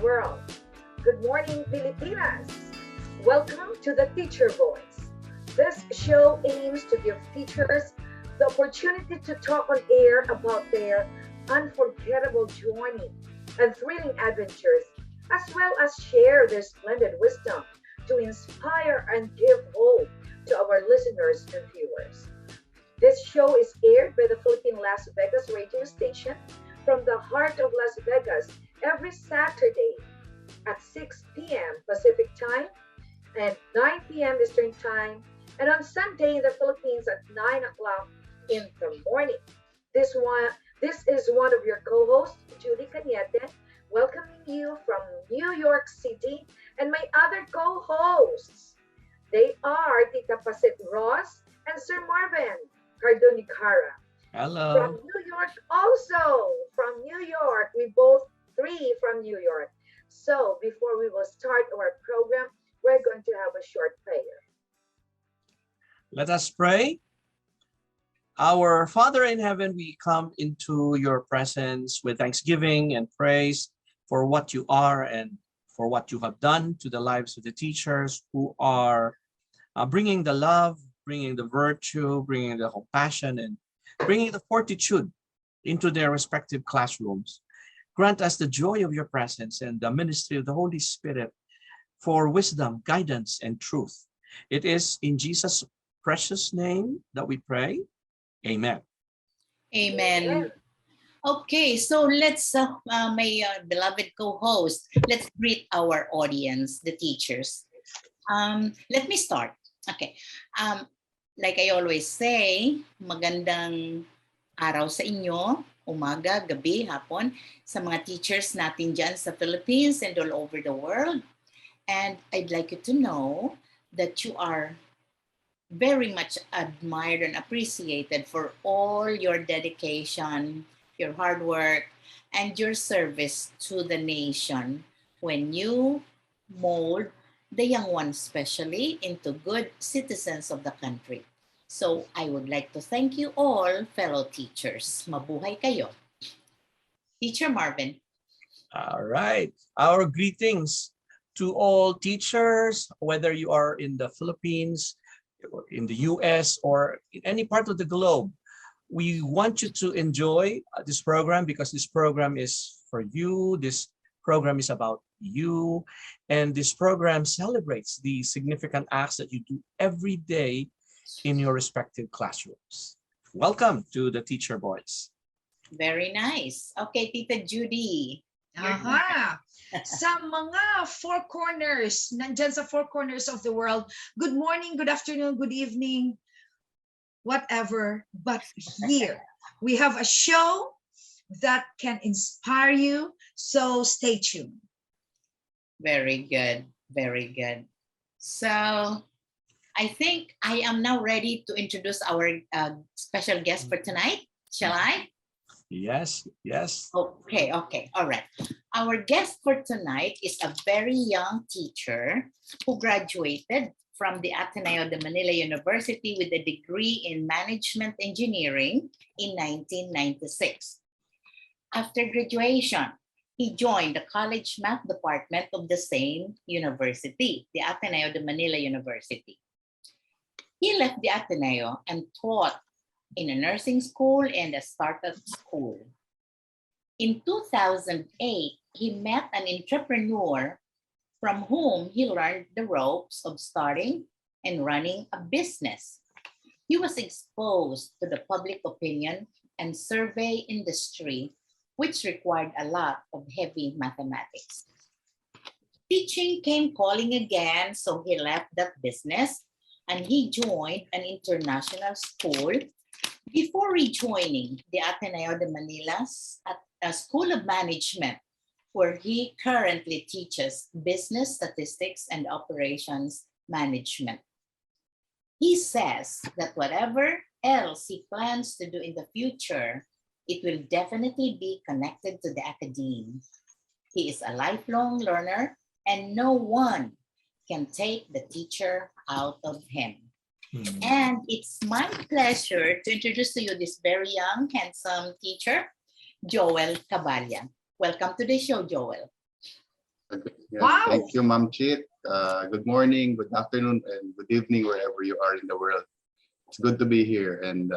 world. Good morning, Pilipinas. Welcome to the Teacher Voice. This show aims to give teachers the opportunity to talk on air about their unforgettable journey and thrilling adventures, as well as share their splendid wisdom to inspire and give hope to our listeners and viewers. This show is aired by the Philippine Las Vegas radio station from the heart of Las Vegas every Saturday at 6 p.m. Pacific Time and 9 p.m. Eastern Time, and on Sunday in the Philippines at 9 o'clock in the morning. This is one of your co-hosts, Judy Cañete, welcoming you from New York City, and my other co-hosts. They are Tita Pasit Ross and Sir Marvin Cardonicara. From Hello. New York also, from New York. We both three from New York. So before we will start our program, we're going to have a short prayer. Let us pray. Our Father in heaven, we come into your presence with thanksgiving and praise for what you are and for what you have done to the lives of the teachers who are bringing the love, bringing the virtue, bringing the compassion, and bringing the fortitude into their respective classrooms. Grant us the joy of your presence and the ministry of the Holy Spirit for wisdom, guidance, and truth. It is in Jesus' precious name that we pray. Amen. Amen. Okay, so let's, my beloved co-host, let's greet our audience, the teachers. Let me start. Okay. Like I always say, magandang araw sa inyo, umaga, gabi, hapon, sa mga teachers natin dyan sa Philippines and all over the world. And I'd like you to know that you are very much admired and appreciated for all your dedication, your hard work, and your service to the nation when you mold the young ones, especially into good citizens of the country. So I would like to thank you all, fellow teachers. Mabuhay kayo. Teacher Marvin. All right. Our greetings to all teachers, whether you are in the Philippines, in the US, or in any part of the globe. We want you to enjoy this program because this program is for you. This program is about you. And this program celebrates the significant acts that you do every day in your respective classrooms. Welcome to the Teacher Voice. Very nice. Okay, Tita Judy. Aha! Sa mga four corners, nandyan sa four corners of the world, good morning, good afternoon, good evening, whatever. But here, we have a show that can inspire you, so stay tuned. Very good, very good. So I think I am now ready to introduce our special guest for tonight. Shall I? Yes, yes. Okay, all right. Our guest for tonight is a very young teacher who graduated from the Ateneo de Manila University with a degree in management engineering in 1996. After graduation, he joined the college math department of the same university, the Ateneo de Manila University. He left the Ateneo and taught in a nursing school and a startup school. In 2008, he met an entrepreneur from whom he learned the ropes of starting and running a business. He was exposed to the public opinion and survey industry, which required a lot of heavy mathematics. Teaching came calling again, so he left that business and he joined an international school before rejoining the Ateneo de Manila's School of Management, where he currently teaches business statistics and operations management. He says that whatever else he plans to do in the future, it will definitely be connected to the academe. He is a lifelong learner and no one can take the teacher out of him. And it's my pleasure to introduce to you this very young, handsome teacher, Joel Caballa. Welcome to the show, Joel. Yeah, Wow. thank you, Ma'am Chit. Good morning, good afternoon, and good evening wherever you are in the world. It's good to be here, and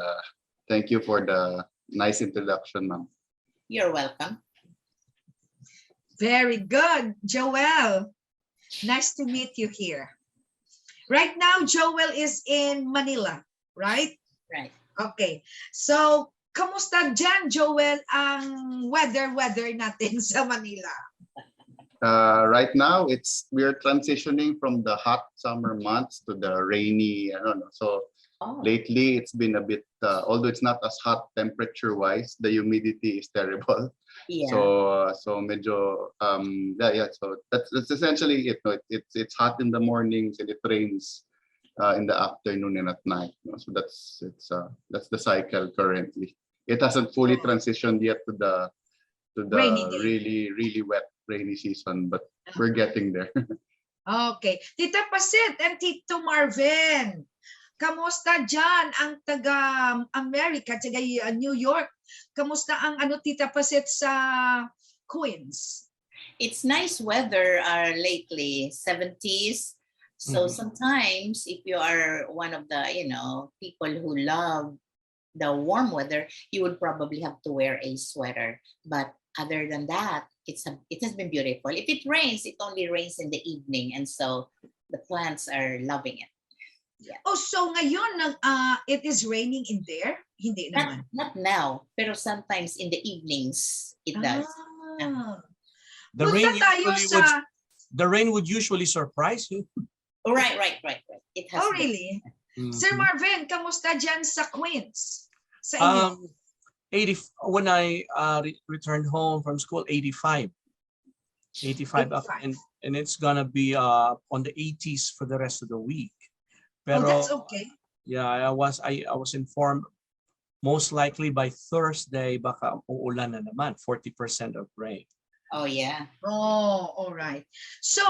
thank you for the nice introduction, Ma'am. You're welcome. Very good, Joel. Nice to meet you here. Right now, Joel is in Manila, right? Right. Okay. So, kamusta dyan, Joel, ang weather natin sa Manila? Right now, we're transitioning from the hot summer months to the rainy. I don't know. So Oh, lately, it's been a bit. Although it's not as hot temperature-wise, the humidity is terrible. yeah. So medyo yeah. So that's essentially it. No? It's hot in the mornings and it rains in the afternoon and at night. No? So that's the cycle currently. It hasn't fully Oh. transitioned yet to the Rainy day. really wet rainy season, but we're getting there. Okay. Tita Pasit and Tito Marvin, kamusta dyan ang taga-America, taga New York? Kamusta ang Tita Pasit sa Queens? It's nice weather lately, 70s. So Mhm. sometimes if you are one of the, people who love the warm weather, you would probably have to wear a sweater. But other than that, it has been beautiful. If it rains, it only rains in the evening. And so the plants are loving it. Yeah. Oh, so ngayon it is raining in there? Hindi naman. Not now, pero sometimes in the evenings it does. The Punta rain tayo usually sa... would usually surprise you. Oh, right. It has Oh, been. really? Sir Mhm. Marvin, kamusta dyan sa Queens? Sa inyo? 80 when I returned home from school, 85 up, 85. and it's gonna be on the 80s for the rest of the week. Oh, Pero that's okay. yeah, I was informed most likely by Thursday baka uulan na naman, 40% of rain. Oh, yeah. Oh, all right. So,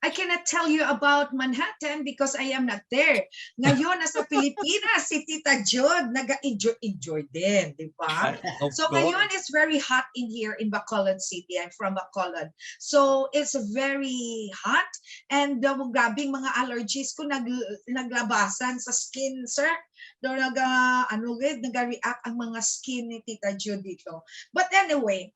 I cannot tell you about Manhattan because I am not there. Ngayon, nasa Pilipinas, si Tita Jod, nag-enjoy din, di ba? So ngayon, it's very hot in here in Bacolod City. I'm from Bacolod. So it's very hot and grabing mga allergies ko naglabasan sa skin, sir. Nag-react ang mga skin ni Tita Jod dito. But anyway,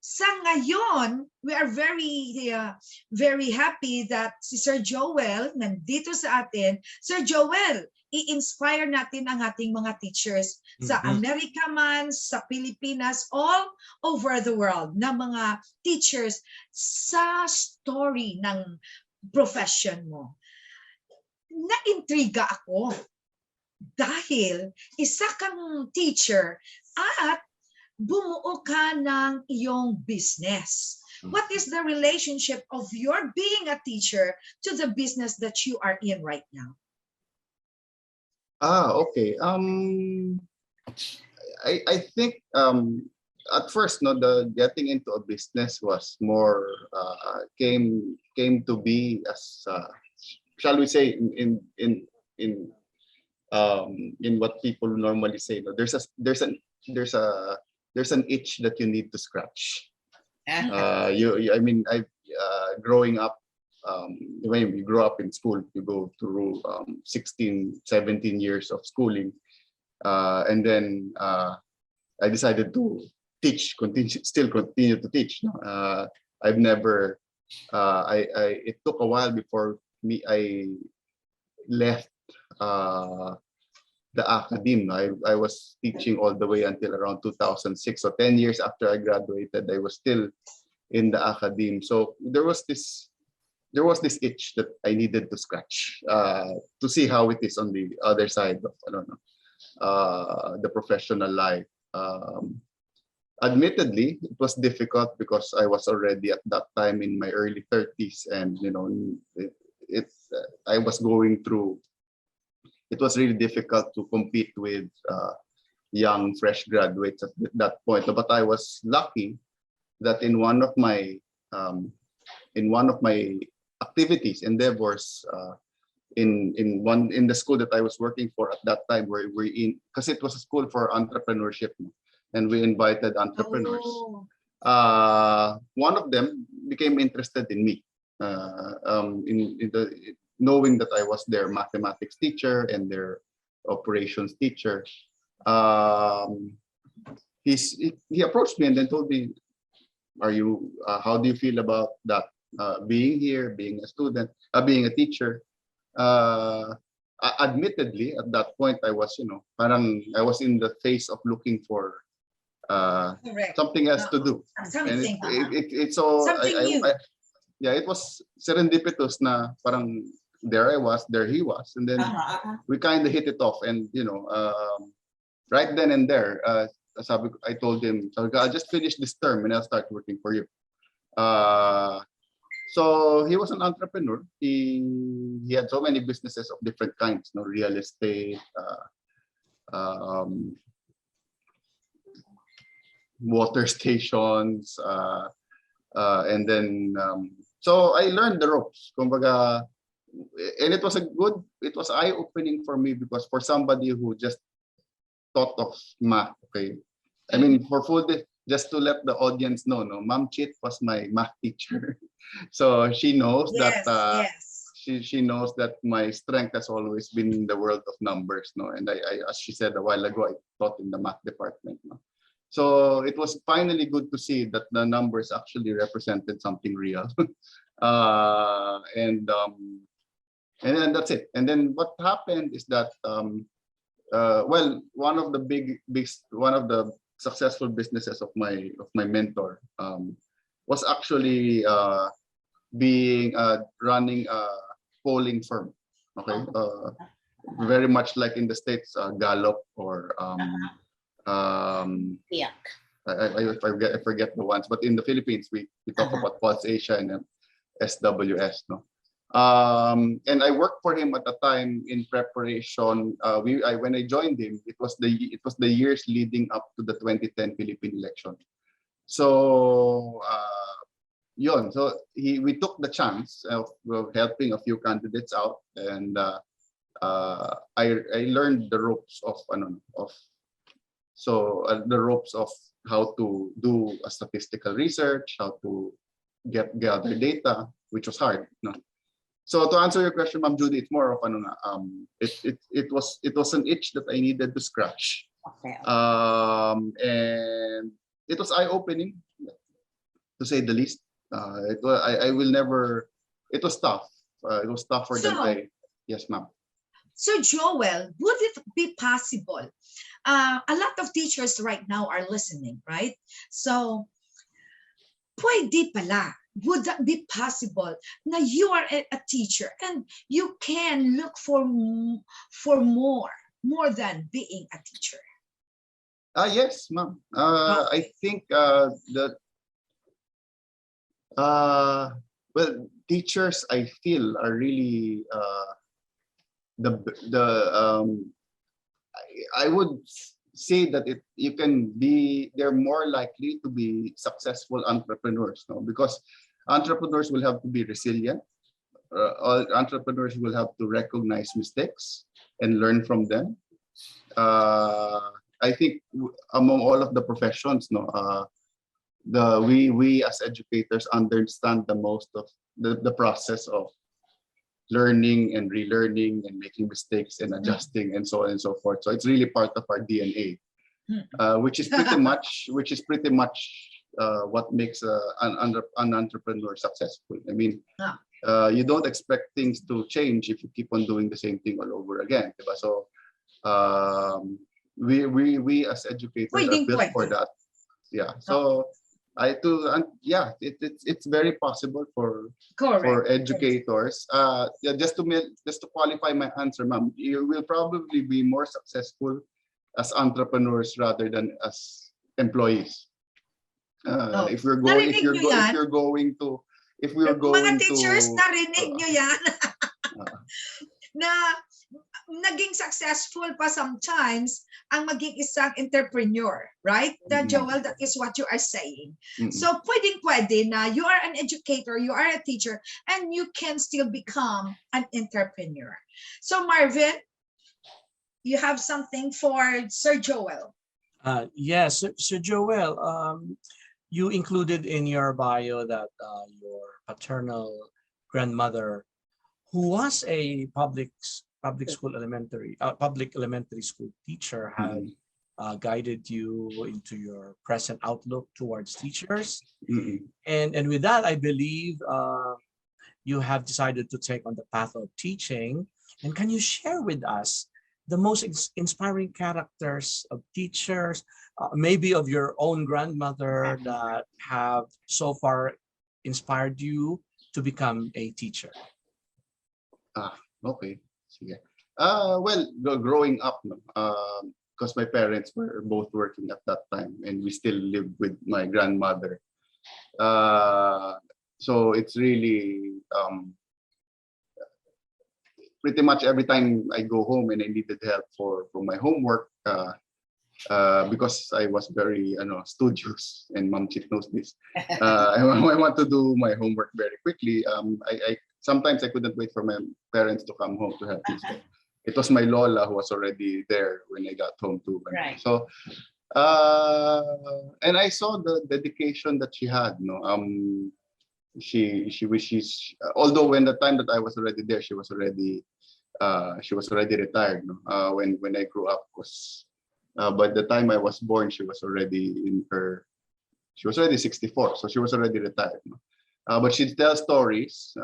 sa ngayon, we are very happy that si Sir Joel nandito sa atin. Sir Joel, i-inspire natin ang ating mga teachers sa Amerika man, sa Pilipinas, all over the world na mga teachers sa story ng profession mo. Naintriga ako dahil isa kang teacher at bumuo ka ng iyong business. What is the relationship of your being a teacher to the business that you are in right now? Okay. I think at first, no, the getting into a business was more came to be as shall we say in what people normally say. No, there's an itch that you need to scratch. I growing up, when you grow up in school, you go through 16, 17 years of schooling. And then I decided to still continue to teach. I've never, it took a while before I left the academe. I was teaching all the way until around 2006. So 10 years after I graduated, I was still in the academe. So there was this itch that I needed to scratch to see how it is on the other side of, I don't know, the professional life. Admittedly, it was difficult because I was already at that time in my early 30s, and I was going through. It was really difficult to compete with young fresh graduates at that point. But I was lucky that in one of my activities, endeavors, in the school that I was working for at that time, where we're in, because it was a school for entrepreneurship, and we invited entrepreneurs. Oh. One of them, became interested in me. In the knowing that I was their mathematics teacher and their operations teacher. He approached me and then told me, "Are you? How do you feel about that? Being here, being a student, being a teacher?" Admittedly, at that point, I was, parang I was in the phase of looking for Correct. something else to do, and Something. it's so Something new. yeah, it was serendipitous na parang there I was, there he was, and then we kind of hit it off, and right then and there, I told him, I'll just finish this term and I'll start working for you. So he was an entrepreneur. He had so many businesses of different kinds, real estate, water stations, and then so I learned the ropes. Kumbaga, and it was eye-opening for me, because for somebody who just thought of math, okay. I mean, just to let the audience know, Ma'am Chit was my math teacher. So she knows Yes, that yes. she knows that my strength has always been in the world of numbers, and I as she said a while ago, I taught in the math department. So it was finally good to see that the numbers actually represented something real. And then that's it. And then what happened is that well, one of the successful businesses of my mentor was actually running a polling firm. Okay, very much like in the States, Gallup or Yeah. I forget the ones, but in the Philippines we talk about Pulse Asia and SWS, no. And I worked for him at the time in preparation. When I joined him, it was the years leading up to the 2010 Philippine election. So we took the chance of helping a few candidates out, and I learned the ropes of the ropes of how to do a statistical research, how to gather data, which was hard. No? So to answer your question, Ma'am Judy, it's more of it was an itch that I needed to scratch. Okay. And it was eye-opening, to say the least. I will never. It was tough. It was tougher than I. Yes, ma'am. So Joel, would it be possible? A lot of teachers right now are listening, right? So, pwede pala. Would that be possible? Now you are a teacher and you can look for more than being a teacher. Yes, ma'am. I think that well, teachers, I feel, are really I would say that they're more likely to be successful entrepreneurs, because entrepreneurs will have to be resilient. All entrepreneurs will have to recognize mistakes and learn from them. I think among all of the professions, we as educators understand the most of the process of learning and relearning and making mistakes and adjusting and so on and so forth. So it's really part of our DNA, which is pretty much what makes an entrepreneur successful. I mean, you don't expect things to change if you keep on doing the same thing all over again. Diba? So we as educators are built for that. Yeah. So it's very possible for educators. Just to qualify my answer, ma'am, you will probably be more successful as entrepreneurs rather than as employees. If we're going to mga teachers, narinig nyo yan? Na naging successful pa sometimes ang maging isang entrepreneur, right? Joel, that is what you are saying. So pwede na you are an educator, you are a teacher, and you can still become an entrepreneur. So Marvin, you have something for Sir Joel. Yes, Sir Joel, you included in your bio that your paternal grandmother, who was a public elementary school teacher, had Mm-mm. guided you into your present outlook towards teachers. Mm-mm. And with that, I believe you have decided to take on the path of teaching. And can you share with us the most inspiring characters of teachers, maybe of your own grandmother, that have so far inspired you to become a teacher? Okay. Sige. Well, growing up, no, because my parents were both working at that time, and we still lived with my grandmother. So it's really pretty much every time I go home and I needed help for my homework, because I was very studious, and Mom Chick knows this. I want to do my homework very quickly. I sometimes I couldn't wait for my parents to come home to help me. So it was my Lola who was already there when I got home too. Right. So and I saw the dedication that she had. No, she's although when the time that I was already there, she was already retired. No, when I grew up, was by the time I was born, she was already 64, so she was already retired. No? But she'd tell stories.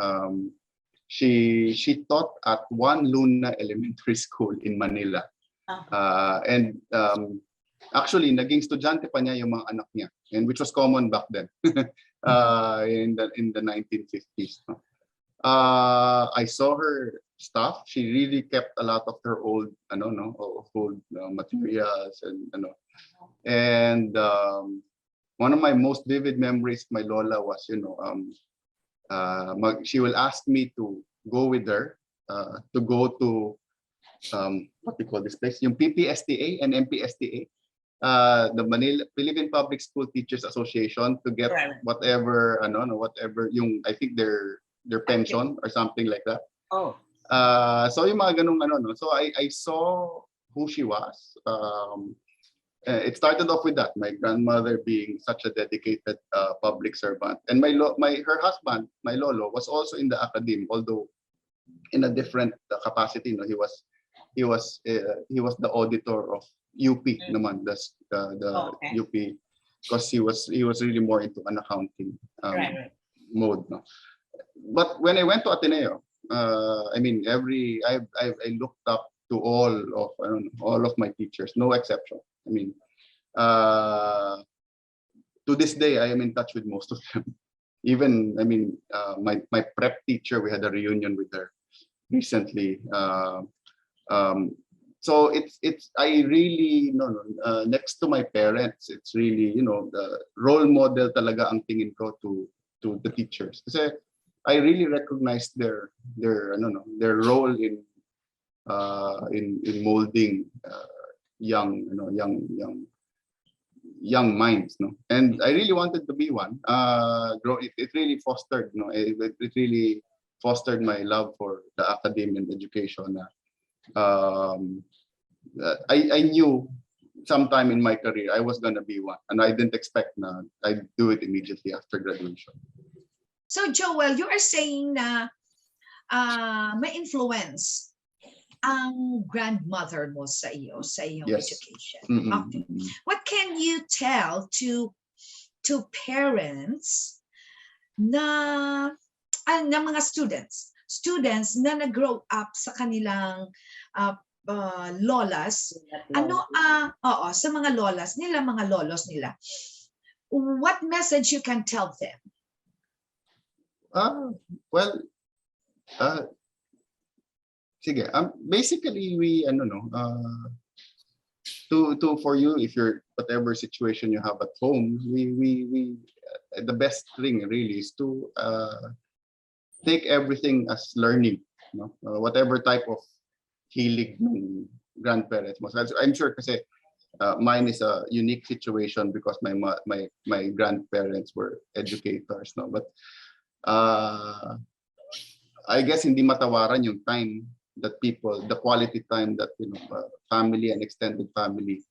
She taught at one Luna Elementary School in Manila. And actually, naging estudyante pa niya yung mga anak niya, and which was common back then, in the 1950s. No? I saw her stuff. She really kept a lot of her old, old materials, and one of my most vivid memories of my Lola was, she will ask me to go with her to go to what we call this place, yung PPSTA and MPSTA, the Manila Philippine Public School Teachers Association, to get whatever, whatever yung, I think their pension or something like that. Oh. So yung mga ganung so I saw who she was. It started off with that, my grandmother being such a dedicated public servant, and her husband, my lolo, was also in the academy, although in a different capacity. No, he was the auditor of UP, naman, the UP, because he was really more into an accounting mode. No? But when I went to Ateneo, I mean, I looked up to all of my teachers, no exception. I mean, to this day, I am in touch with most of them. Even, I mean, my prep teacher, we had a reunion with her recently. So I really, next to my parents, it's really, the role model talaga ang tingin ko to the teachers. Kasi I really recognize their role in molding young minds, no, and I really wanted to be one. It really fostered, it really fostered my love for the academy and education. I knew sometime in my career I was gonna be one, and I didn't expect na I'd do it immediately after graduation. So Joel, you are saying na may influence ang grandmother mo sa iyong Yes. education. Mm-mm. Okay. What can you tell to parents na mga students na nag-grow up sa kanilang lolas, sa mga lolas nila, mga lolos nila, what message you can tell them? Well, sige, basically we for you, if you're whatever situation you have at home, we the best thing really is to take everything as learning, whatever type of hilig ng grandparents mo. I'm sure kasi mine is a unique situation because my grandparents were educators, no, but I guess hindi matawaran yung time that the quality time that family and extended family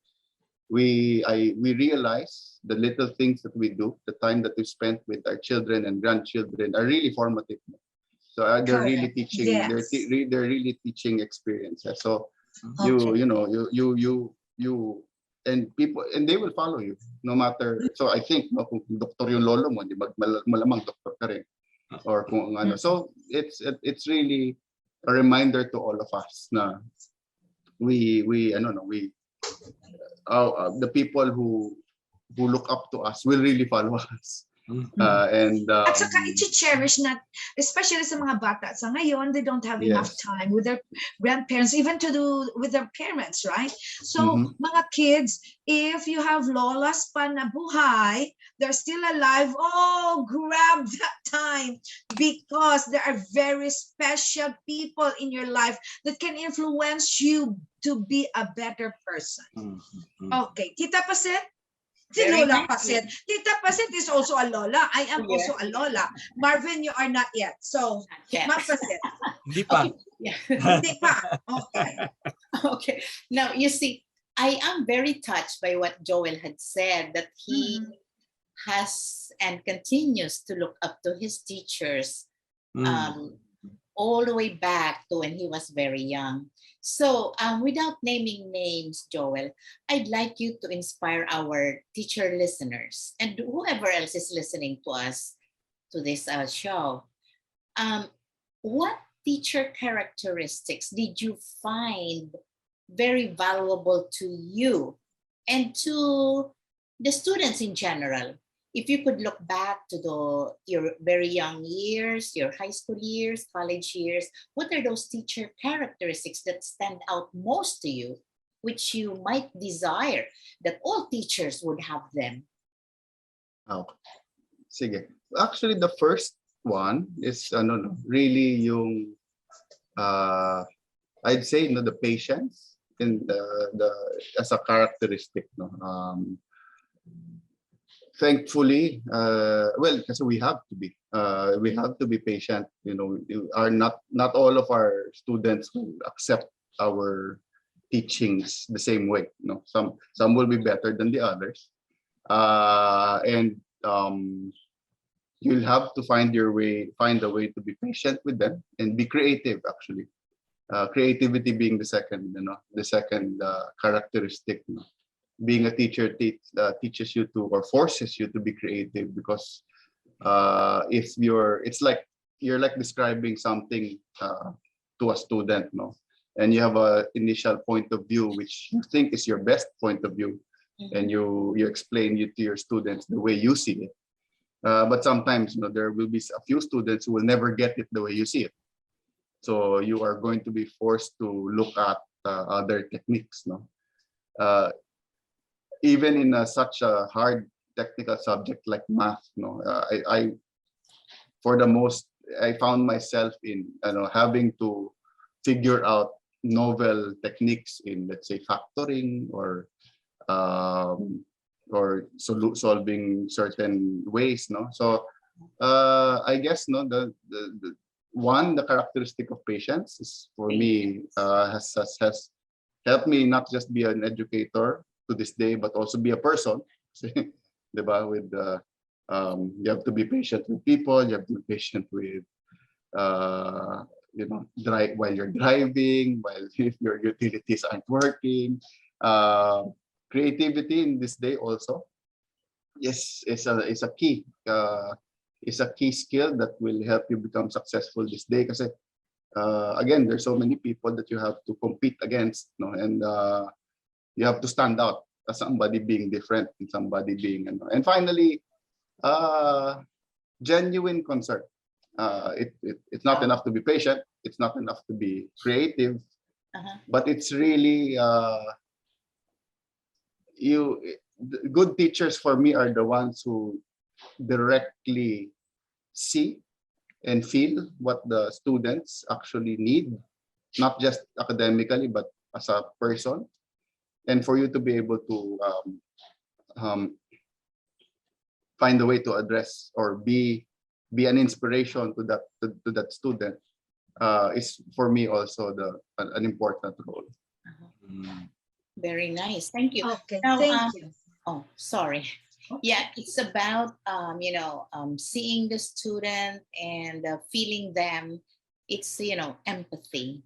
we realize the little things that we do, the time that we spent with our children and grandchildren are really formative. So they're really Correct. teaching. Yes. They're really teaching experiences. So Okay. you and people, and they will follow you no matter. So I think no, kung doktor yung lolo mo, di malamang doktor ka rin, or kung ano. So it's really a reminder to all of us na we I don't know, the people who look up to us will really follow us. And At saka i-cherish na, especially sa mga bata sa ngayon, they don't have enough yes. time with their grandparents, even to do with their parents, right? So Mhm. mga kids, if you have lolas pa na buhay, they're still alive, oh, grab that time, because there are very special people in your life that can influence you to be a better person. Okay, Tita Paset? Si Very Lola nice. Paset. Tita Paset is also a Lola. I am Yeah. also a Lola. Marvin, you are not yet. So, Yes. Ma'am Paset. Hindi pa. Okay. Yeah. Hindi pa. Okay. Okay. Now, you see, I am very touched by what Joel had said, that he has and continues to look up to his teachers all the way back to when he was very young. So, without naming names, Joel, I'd like you to inspire our teacher listeners and whoever else is listening to us to this show. What teacher characteristics did you find very valuable to you and to the students in general? If you could look back to your very young years, your high school years, college years, what are those teacher characteristics that stand out most to you, which you might desire that all teachers would have them? Oh, sige. Actually, the first one is really yung I'd say the patience and the as a characteristic, no. Thankfully, well, because we have to be patient. Are not all of our students will accept our teachings the same way. Some will be better than the others, and you'll have to find a way to be patient with them and be creative. Actually, creativity being the second characteristic. Being a teacher teaches you to, or forces you to be creative, because if it's like you're like describing something to a student, and you have a initial point of view which you think is your best point of view, and you explain it to your students the way you see it. But sometimes there will be a few students who will never get it the way you see it. So you are going to be forced to look at other techniques, even in such a hard technical subject like math. I found myself in having to figure out novel techniques in, let's say, factoring or solving certain ways. So I guess the characteristic of patience is, for me, has helped me not just be an educator to this day, but also be a person. Diba? With you have to be patient with people. You have to be patient with drive while you're driving, while if your utilities aren't working. Creativity in this day also is a key skill that will help you become successful this day. Because again, there's so many people that you have to compete against, and you have to stand out as somebody being different and somebody being and finally, genuine concern. It's not enough to be patient. It's not enough to be creative, but it's really good teachers for me are the ones who directly see and feel what the students actually need, not just academically, but as a person. And for you to be able to find a way to address or be an inspiration to that student is, for me, also an important role. Very nice. Thank you. Okay, Now, thank you. oh, sorry. Yeah, it's about seeing the student and feeling them. It's empathy.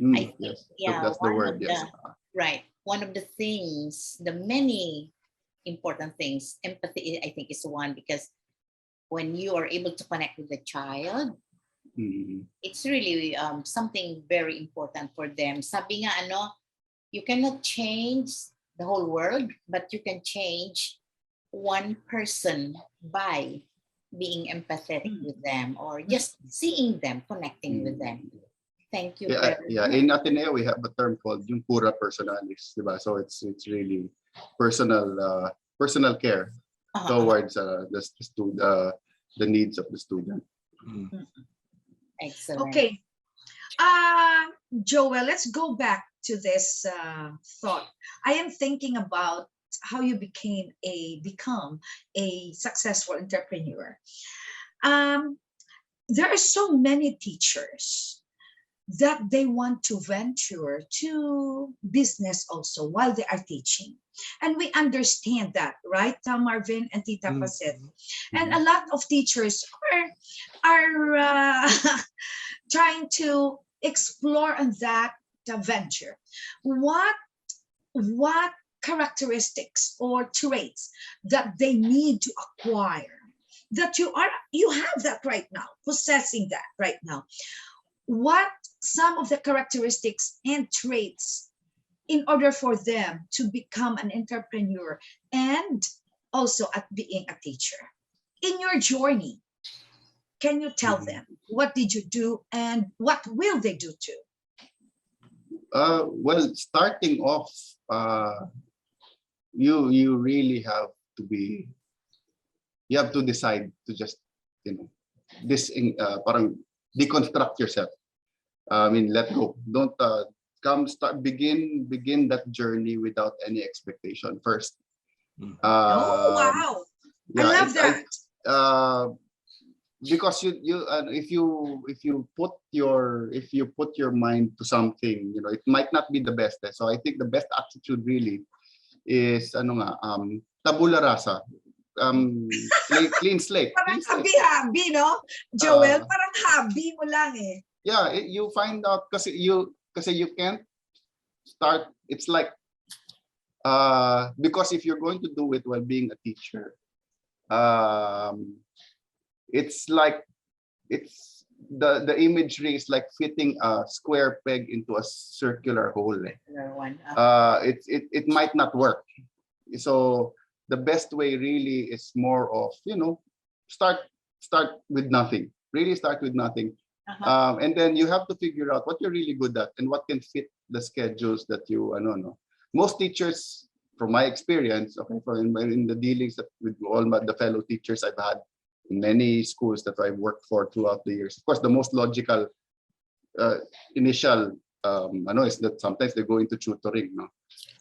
I think, Yes, yeah, that's the one of word. Yes. the right, one of the things, the many important things, empathy, I think, is one, because when you are able to connect with the child, Mm. it's really something very important for them. Sabi nga, you cannot change the whole world, but you can change one person by being empathetic with them, or just seeing them, connecting with them. Thank you Yeah, very yeah. much. In Ateneo, we have a term called yung pura personalis, diba? So it's really personal care towards the needs of the student. Excellent. Okay. Joel, let's go back to this thought. I am thinking about how you become a successful entrepreneur. There are so many teachers that they want to venture to business also while they are teaching. And we understand that, right, Marvin and Tita Paset? And a lot of teachers are trying to explore on that venture. What characteristics or traits that they need to acquire that you have that right now, possessing that right now? What some of the characteristics and traits in order for them to become an entrepreneur and also at being a teacher? In your journey, can you tell them what did you do and what will they do too? Well, starting off, you really have to decide to just parang deconstruct yourself. I mean, let go. Don't begin that journey without any expectation first. Oh, wow. Yeah, I love that. Because if you put your mind to something, it might not be the best. So I think the best attitude really is tabula rasa. Clean slate. Parang habi-habi, no? Joel, parang habi mo lang eh. Yeah, you find out kasi you can't start. It's like because if you're going to do it while being a teacher, it's like the imagery is like fitting a square peg into a circular hole. It might not work. So the best way really is more of start with nothing. Really start with nothing. And then you have to figure out what you're really good at and what can fit the schedules that you most teachers, from my experience, in the dealings with all the fellow teachers I've had in many schools that I've worked for throughout the years. Of course, the most logical initial is that sometimes they go into tutoring.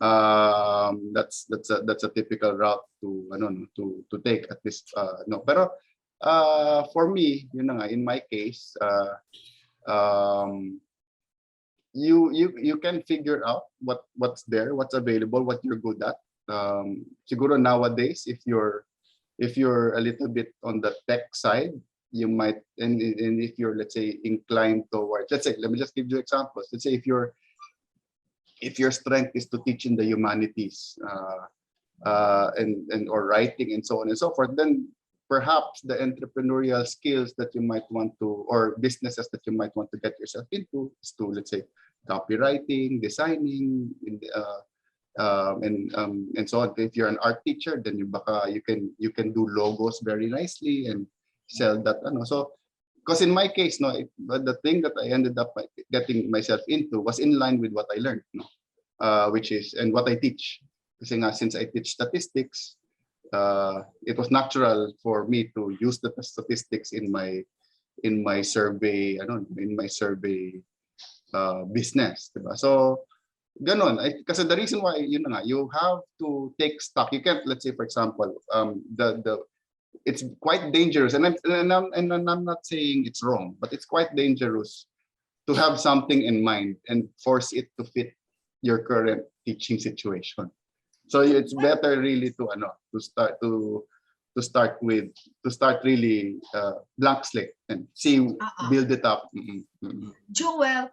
That's a typical route to take at this Pero for me, in my case, you can figure out what's there, what's available, what you're good at. Siguro nowadays, if you're a little bit on the tech side, you might, and if you're, let's say, inclined towards, let me just give you examples. Let's say if your strength is to teach in the humanities, and or writing and so on and so forth, then perhaps the entrepreneurial skills that you might want to, or businesses that you might want to get yourself into, is to, let's say, copywriting, designing, and so on. If you're an art teacher, then you can do logos very nicely and sell that. So, because in my case, the thing that I ended up getting myself into was in line with what I learned, which is, and what I teach. Kasi nga, since I teach statistics, it was natural for me to use the statistics in my survey, business, diba? So ganon. Kasi the reason why you have to take stock. You can't, let's say, for example, it's quite dangerous, and I'm not saying it's wrong, but it's quite dangerous to have something in mind and force it to fit your current teaching situation. So it's better really to start with to start really blank slate and see build it up. Joel,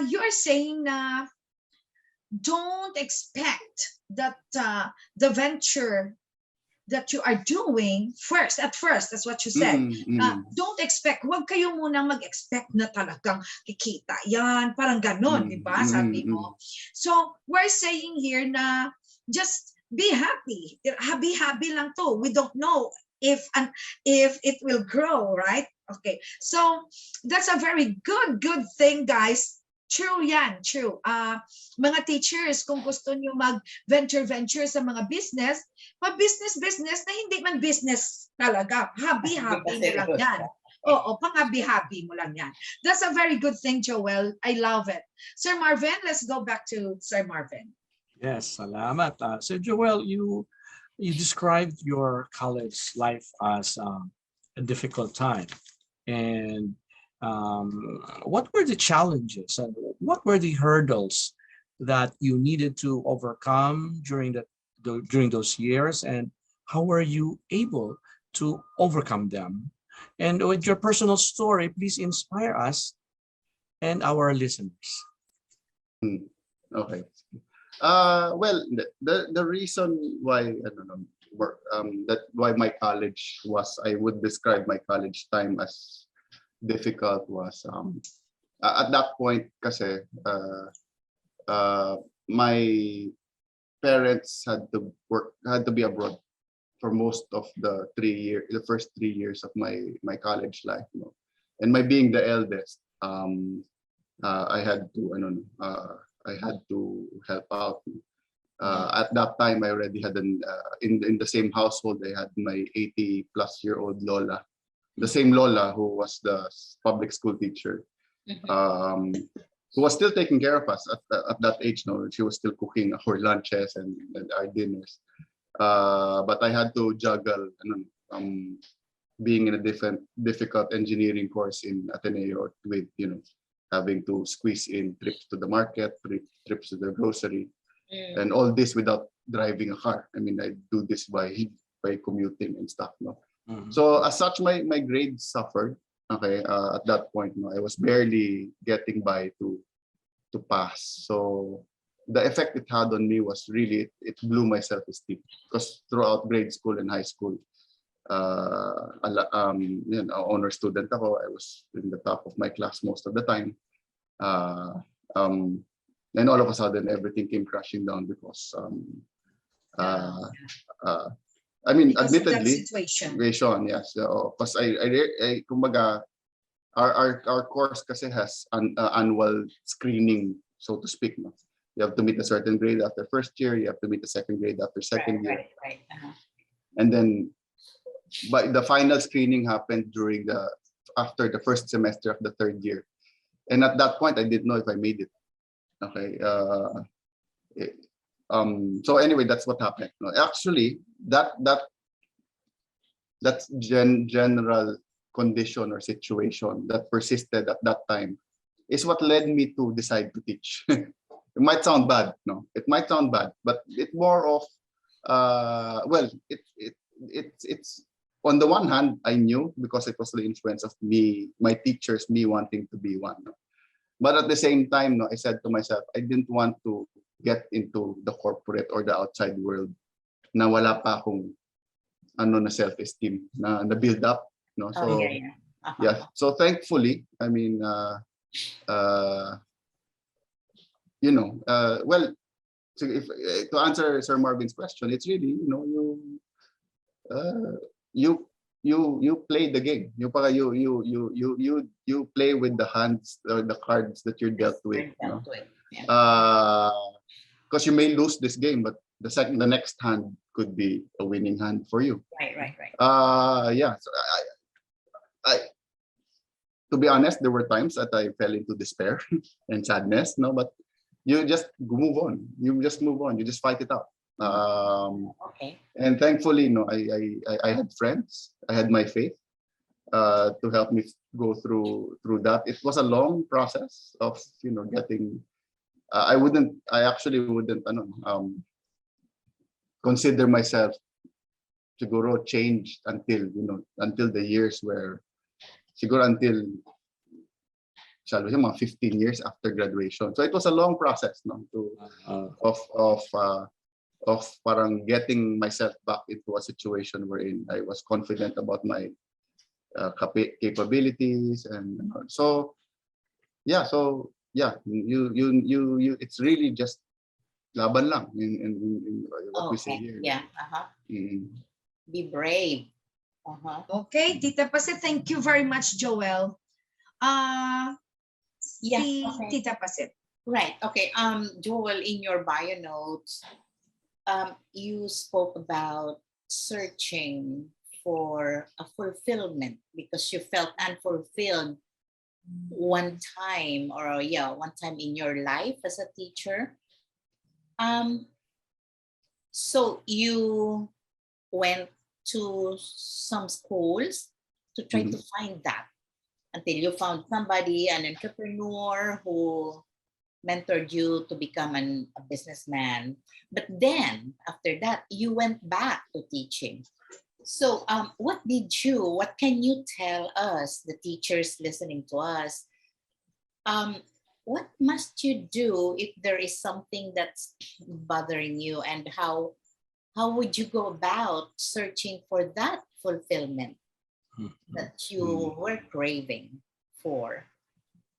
you're saying na don't expect that the venture that you are doing at first, that's what you said. Don't expect, huwag kayo munang mag-expect na talagang kikita yan, parang ganon, di ba? Sabi mo. So, we're saying here na just be happy. Be happy lang to. We don't know if it will grow, right? Okay. So, that's a very good thing, guys. True yan, true. Mga teachers, kung gusto nyo mag-venture sa mga business, pa-business na hindi man business talaga. Happy-happy mo lang yan. Oo, pang-happy mo lang yan. That's a very good thing, Joel. I love it. Sir Marvin, let's go back to Sir Marvin. Yes, salamat. So Joel, you described your college life as a difficult time. And what were the challenges and what were the hurdles that you needed to overcome during those years, and how were you able to overcome them? And with your personal story, please inspire us and our listeners. Okay. Well, the reason why why my college I would describe my college time as difficult was at that point kasi my parents had to be abroad for most of the first 3 years of my college life, you know. And my being the eldest, I had to help out. At that time, I already had in the same household. I had my 80-plus-year-old Lola, the same Lola who was the public school teacher, who was still taking care of us at that age. No, she was still cooking our lunches and our dinners. But I had to juggle, being in a difficult engineering course in Ateneo with, having to squeeze in trips to the market, trips to the grocery, and all this without driving a car. I mean, I do this by commuting and stuff. No, so as such, my grades suffered. Okay, at that point, I was barely getting by to pass. So the effect it had on me was really it blew my self-esteem, because throughout grade school and high school, honor student ako. I was in the top of my class most of the time. And all of a sudden, everything came crashing down because, I mean, Because admittedly, of that situation. yes. Because kumbaga, our course kasi has an annual screening, so to speak. No? You have to meet a certain grade after first year. You have to meet a second grade after second year. Right. And then, but the final screening happened after the first semester of the third year. And at that point, I didn't know if I made it. Okay. So anyway, that's what happened. No, actually, that's general condition or situation that persisted at that time is what led me to decide to teach. It might sound bad, no? It might sound bad, but it's more of, it's on the one hand, I knew because it was the influence of me, my teachers, me wanting to be one. No? But at the same time, no, I said to myself, I didn't want to get into the corporate or the outside world na wala pa akong na self-esteem na build up. No? So, yeah. So thankfully, I mean, well, so if to answer Sir Marvin's question, it's really, you play the game. You play with the hands or the cards that you're dealt with. Because you may lose this game, but the next hand could be a winning hand for you. Right. Yeah. So to be honest, there were times that I fell into despair and sadness. No, but you just move on. You just move on. You just fight it out. Okay. And thankfully, I had friends. I had my faith to help me go through that. It was a long process of getting I actually wouldn't consider myself siguro changed until, until the years where, siguro until, shall we say, mga 15 years after graduation. So it was a long process, no, of parang getting myself back into a situation wherein I was confident about my capabilities, and you it's really just laban lang in what we say Okay. here. Yeah. Be brave. Okay, Tita Pasit, thank you very much, Joel. Yeah. Si Okay. Tita Pasit. Right. Okay. Joel, in your bio notes, you spoke about searching for a fulfillment because you felt unfulfilled one time in your life as a teacher. So you went to some schools to try to find that until you found somebody, an entrepreneur who mentored you to become a businessman. But then after that, you went back to teaching. So what can you tell us, the teachers listening to us, what must you do if there is something that's bothering you, and how would you go about searching for that fulfillment that you were craving for?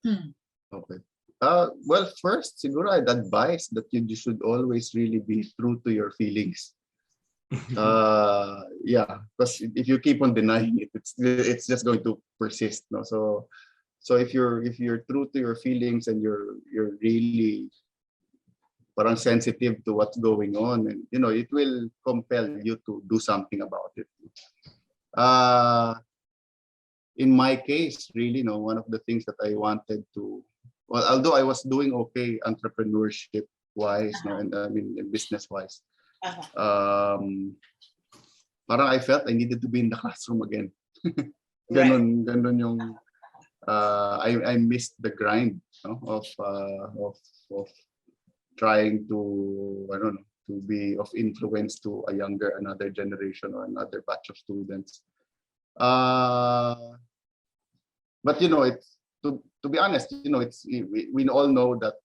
Okay. Well, first, siguro I'd advise that you should always really be true to your feelings. Because if you keep on denying it, it's just going to persist. No, so if you're true to your feelings and you're really parang sensitive to what's going on, and it will compel you to do something about it. In my case, really, one of the things that I wanted to, well, although I was doing okay entrepreneurship wise, and I mean business wise, parang I felt I needed to be in the classroom again. Ganon yung I missed the grind, of trying to, I don't know, to be of influence to another generation or another batch of students. But it's to be honest, it's we all know that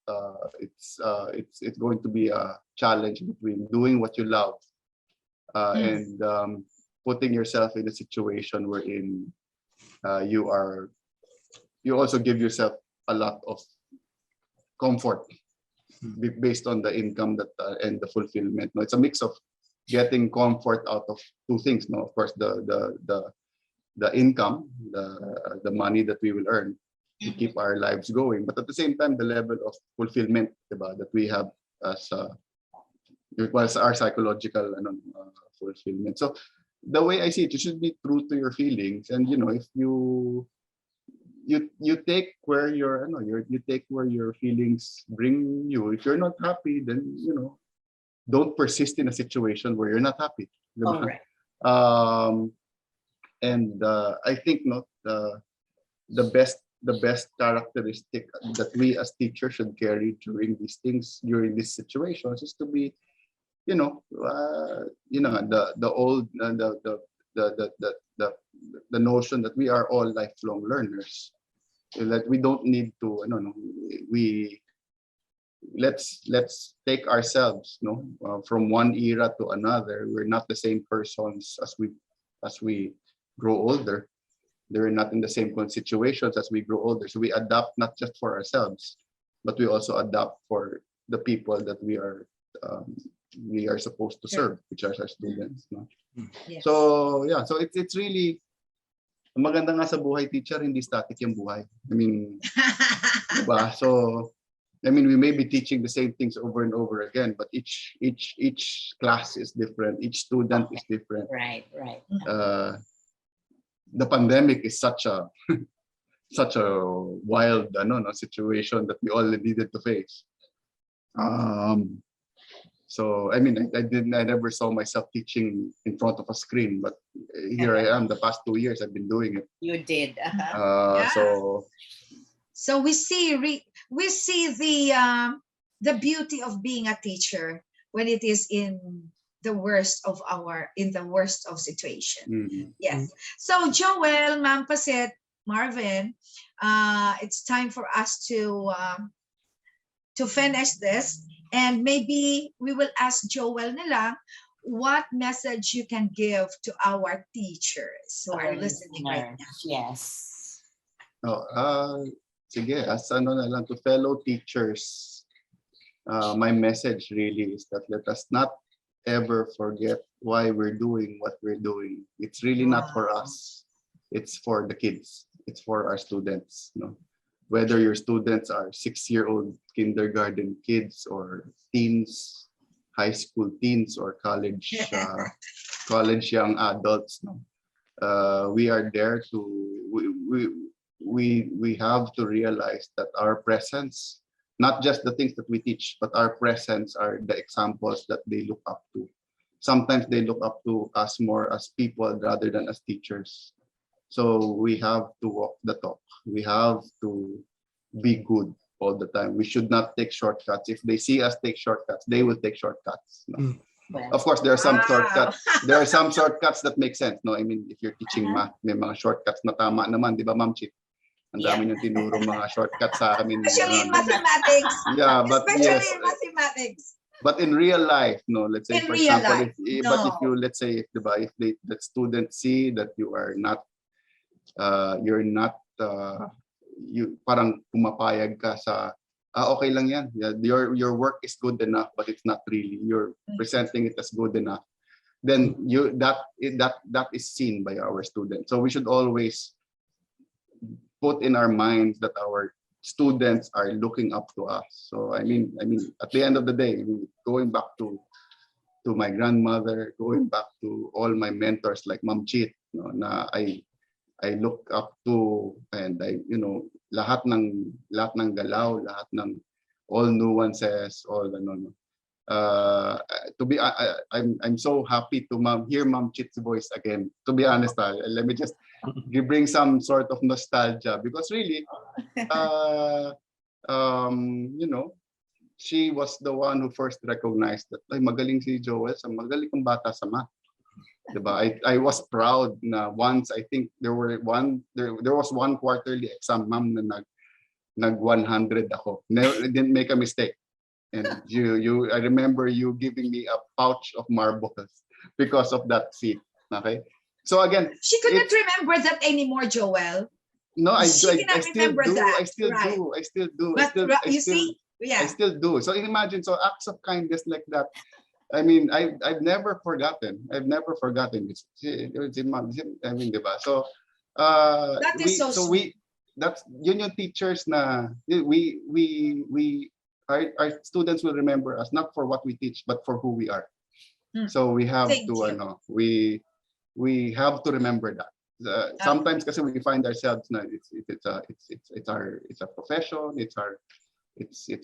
it's going to be a challenge between doing what you love and putting yourself in a situation wherein you also give yourself a lot of comfort based on the income that and the fulfillment. No, it's a mix of getting comfort out of two things. No, of course the income, the money that we will earn to keep our lives going, but at the same time the level of fulfillment, diba, that we have as our psychological fulfillment. So the way I see it, you should be true to your feelings, and if you take where you take where your feelings bring you. If you're not happy, then don't persist in a situation where you're not happy. All right. And I think the best characteristic that we as teachers should carry during these situations is to be the notion that we are all lifelong learners, that we don't need to let's take ourselves from one era to another. We're not the same persons as we grow older. They're not in the same situations as we grow older, so we adapt not just for ourselves, but we also adapt for the people that we are supposed to serve, which are our students. Yes. So it's really maganda nga sa buhay, teacher, hindi static yung buhay. I mean, diba? So I mean, we may be teaching the same things over and over again, but each class is different. Each student is different. Right. The pandemic is such a wild situation that we all needed to face. So I mean, I never saw myself teaching in front of a screen, but here I am. The past 2 years I've been doing it. You did. Yeah. So So we see the the beauty of being a teacher when it is in the worst of situation. Mhm. Yes. So Joel, Ma'am Pasit, Marvin, it's time for us to finish this, and maybe we will ask Joel nila what message you can give to our teachers who are Our listening right now. listeners, yes. Oh, sige, as ano na lang to fellow teachers, my message really is that let us not ever forget why we're doing what we're doing. It's really not for Wow. us. It's for the kids. It's for our students. No? Whether your students are 6-year-old kindergarten kids or teens, high school teens or college young adults. No? We are there to we have to realize that our presence, not just the things that we teach, but our presence are the examples that they look up to. Sometimes they look up to us more as people rather than as teachers. So we have to walk the talk. We have to be good all the time. We should not take shortcuts. If they see us take shortcuts, they will take shortcuts. No? Well, Of course, there are some Wow. shortcuts. There are some shortcuts that make sense. No, I mean, if you're teaching Uh-huh. math, may mga shortcuts na tama naman, di ba, Ma'am Chit? Ang Yeah. dami niyong tinuro mga shortcuts sa amin. Especially in Ano. mathematics. Yeah, but Especially yes, in mathematics. but in real life, no, let's say In for real example, life, but if no. you, let's say, if the students see that you are not, you're not, you parang pumapayag ka sa, okay lang yan. Yeah, your work is good enough, but it's not really. You're presenting it as good enough. Then that is seen by our students. So we should always put in our minds that our students are looking up to us. So I mean, at the end of the day, going back to my grandmother, going back to all my mentors like Ma'am Chit, no, na I look up to, and lahat ng galaw, lahat ng all nuances, all no. To be I'm so happy to hear Ma'am Chit's voice again. To be honest, let me just bring some sort of nostalgia because really, she was the one who first recognized that ay magaling si Joel, sa magaling kang bata sa math. Diba? I was proud na once I think there was one quarterly exam, ma'am, na nag 100 ako. Never, didn't make a mistake. And I remember you giving me a pouch of marbles because of that feat. Okay. So again, She couldn't remember that anymore, Joel. no, I She still remember do. that, I still right. do. I still do. But you see, I yeah. still do. So imagine, so acts of kindness like that. I mean, I've never forgotten. I've never forgotten. I mean, diba? So, That is so sweet. that's yun yung teachers na our students will remember us not for what we teach but for who we are. So we have Thank to you. we have to remember that. Sometimes kasi we find ourselves na it's a profession, it's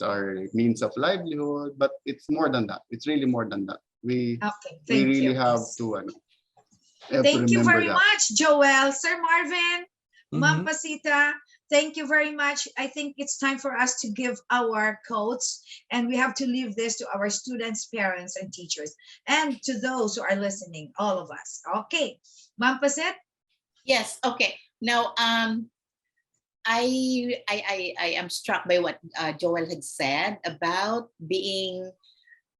our means of livelihood, but it's more than that. It's really more than that. We really have to Thank you remember very that. much, Joel. Sir Marvin, Ma'am Mhm. Pasita, thank you very much. I think it's time for us to give our quotes, and we have to leave this to our students, parents, and teachers, and to those who are listening, all of us. Okay, Ma'am Pasit? Yes. Okay. Now, I am struck by what Joel had said about being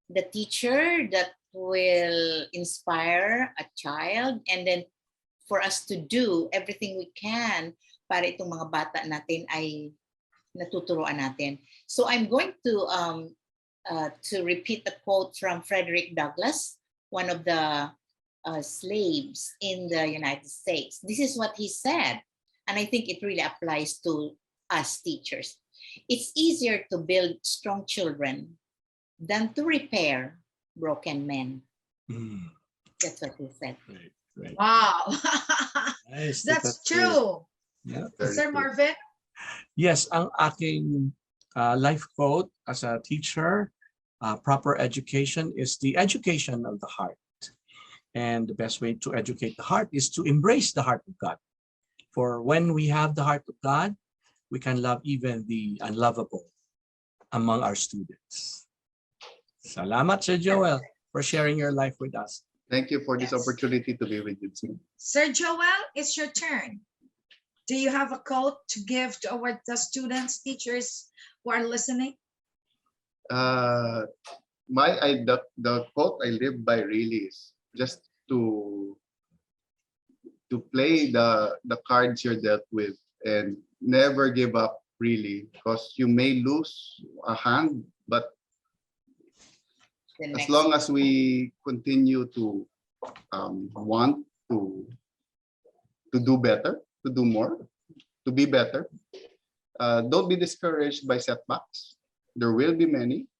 the teacher that will inspire a child, and then for us to do everything we can para itong mga bata natin ay natuturuan natin. So I'm going to repeat a quote from Frederick Douglass, one of the slaves in the United States. This is what he said, and I think it really applies to us teachers. It's easier to build strong children than to repair broken men. Mm. That's what he said. Right. Wow. Nice. That's true. Yeah. Very Sir true. Marvin? Yes, ang aking life quote as a teacher, proper education is the education of the heart. And the best way to educate the heart is to embrace the heart of God. For when we have the heart of God, we can love even the unlovable. among our students. Salamat, Sir Joel, for sharing your life with us. Thank you for this Yes. opportunity to be with you. Sir Joel, it's your turn. Do you have a quote to give to the students, teachers who are listening? The quote I live by really is just to play the cards you're dealt with and never give up, really, because you may lose a hand, but The as next long as we continue to want to do better, to do more, to be better, don't be discouraged by setbacks. There will be many,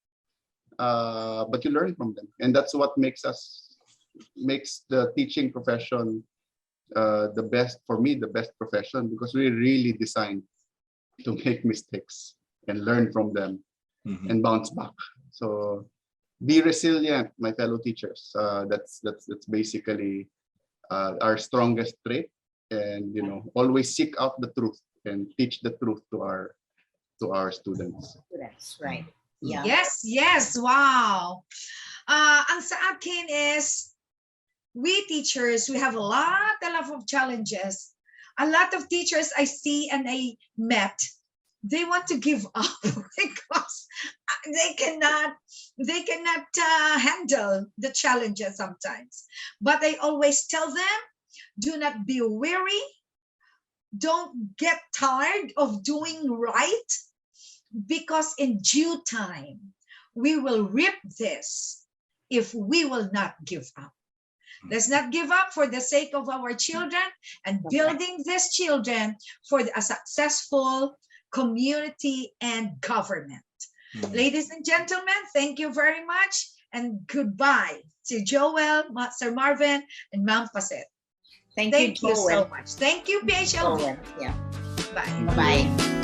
but you learn from them, and that's what makes the teaching profession the best, for me, the best profession, because we really designed to make mistakes and learn from them and bounce back. So be resilient, my fellow teachers. That's basically our strongest trait, and always seek out the truth and teach the truth to our students. students, right? Yeah. Yes, wow. Ang sa akin is, we teachers, we have a lot of challenges. A lot of teachers I see and I met, they want to give up because they cannot handle the challenges sometimes. But I always tell them, do not be weary. Don't get tired of doing right, because in due time, we will reap this if we will not give up. Let's not give up for the sake of our children and building these children for a successful community and government. Ladies and gentlemen, thank you very much, and goodbye to Joel, Sir Marvin, and Ma'am Paset. Thank Thank you, you so Joel. much. Thank you, PHLB. Joel. Yeah. Bye. Bye.